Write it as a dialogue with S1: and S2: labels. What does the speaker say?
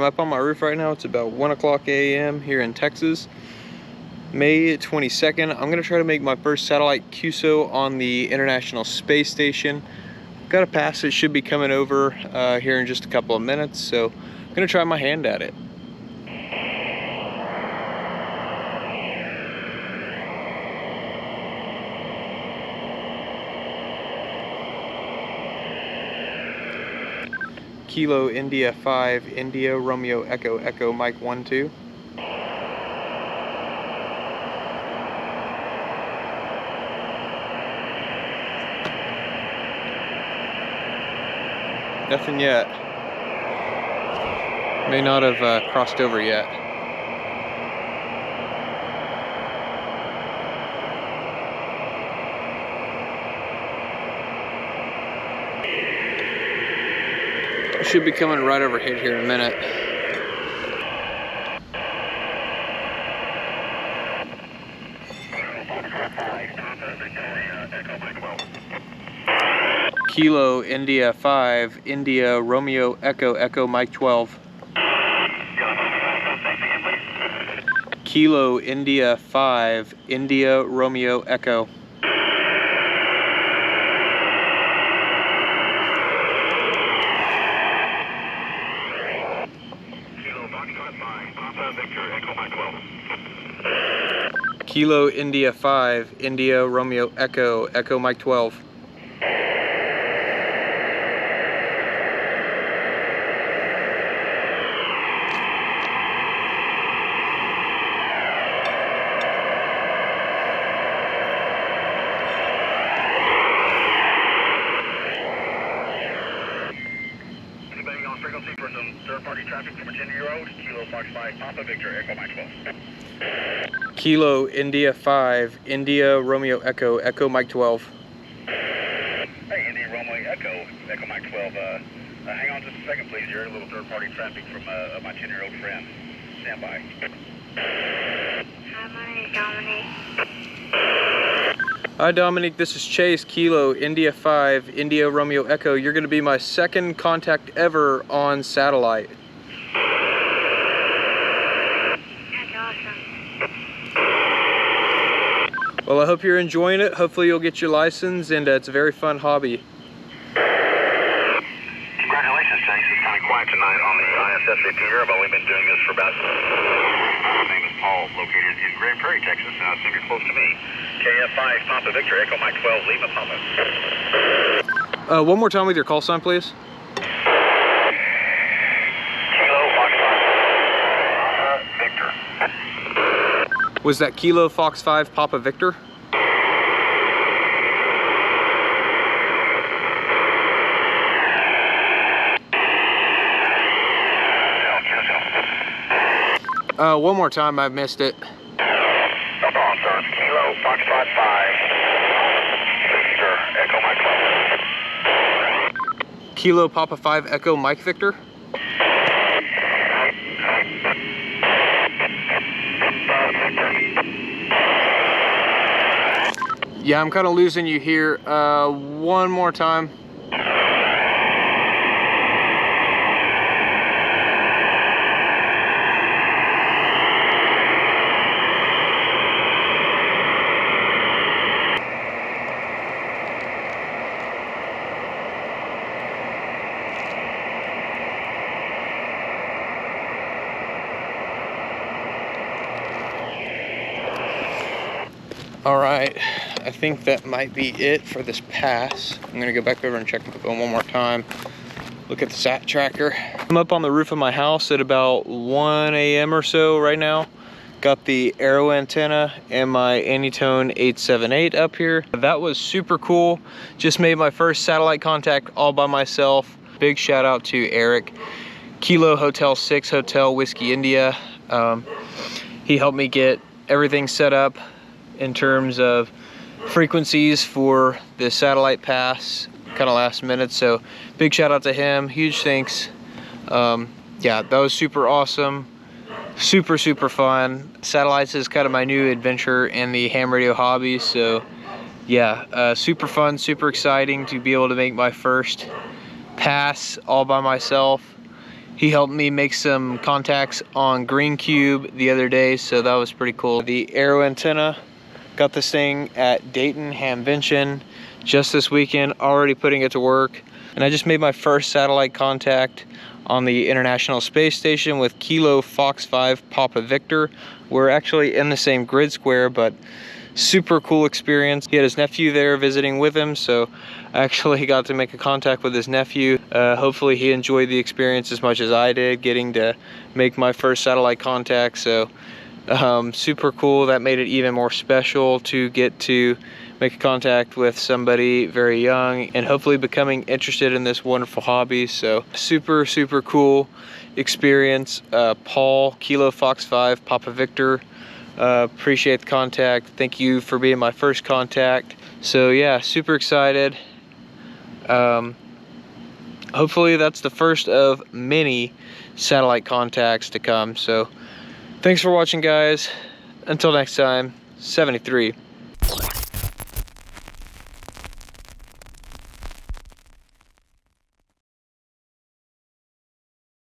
S1: up on my roof right now. It's about 1 o'clock a.m. here in Texas, May 22nd. I'm gonna try to make my first satellite QSO on the International Space Station. Got a pass that should be coming over here in just a couple of minutes, so I'm gonna try my hand at it. Kilo India 5, India Romeo Echo Echo Mike 1-2. Nothing yet. May not have crossed over yet. Should be coming right overhead here in a minute. Kilo India 5, India Romeo Echo Echo Mike 12. Kilo India 5, India Romeo Echo. Kilo India 5, India Romeo Echo Echo Mike 12.
S2: Anybody on frequency for some third-party traffic from a 10-year-old? Kilo Fox 5, Papa Victor, Echo Mike 12.
S1: Kilo India 5, India Romeo Echo Echo Mike 12.
S2: Hey, India Romeo Echo, Echo Mike 12. Hang on just a second, please. You're a little third-party traffic from my 10-year-old friend. Stand by.
S3: Hi, my name is Dominick.
S1: Hi Dominic, this is Chase, Kilo India 5, India Romeo Echo. You're going to be my second contact ever on satellite.
S3: That's awesome.
S1: Well, I hope you're enjoying it. Hopefully you'll get your license, and it's a very fun hobby.
S2: Congratulations, Chase. It's kind of quiet tonight on the ISS repeater. I've only been doing this for about... My name is Paul, located in Grand Prairie, Texas. I assume you're close to me. KF5, Papa Victor, Echo Mike 12, Lima Papa.
S1: One more time with your call sign, please.
S2: Kilo Fox 5, Victor.
S1: Was that Kilo Fox 5 Papa Victor? One more time, I missed it.
S2: No problem, sir. Kilo Fox 5, Victor, Echo Mike 12.
S1: Kilo Papa 5 Echo Mike Victor? Yeah, I'm kind of losing you here. One more time. All right, I think that might be it for this pass. I'm gonna go back over and check my phone one more time. Look at the sat tracker. I'm up on the roof of my house at about 1 a.m. or so right now. Got the Arrow antenna and my AnyTone 878 up here. That was super cool. Just made my first satellite contact all by myself. Big shout out to Eric. Kilo Hotel 6 Hotel Whiskey India. He helped me get everything set up in terms of frequencies for the satellite pass, kind of last minute. So big shout out to him, huge thanks. Yeah, that was super awesome, super fun. Satellites is kind of my new adventure in the ham radio hobby. So yeah, super fun, super exciting to be able to make my first pass all by myself. He helped me make some contacts on Green Cube the other day, so that was pretty cool. The Aero antenna, got this thing at Dayton Hamvention just this weekend, already putting it to work. And I just made my first satellite contact on the International Space Station with Kilo Fox 5 Papa Victor. We're actually in the same grid square, but super cool experience. He had his nephew there visiting with him, so I actually got to make a contact with his nephew. Hopefully he enjoyed the experience as much as I did, getting to make my first satellite contact. So super cool. That made it even more special to get to make a contact with somebody very young and hopefully becoming interested in this wonderful hobby. So super cool experience. Paul, Kilo Fox 5 Papa Victor, appreciate the contact. Thank you for being my first contact. So yeah, super excited. Hopefully that's the first of many satellite contacts to come. So thanks for watching, guys. Until next time, 73.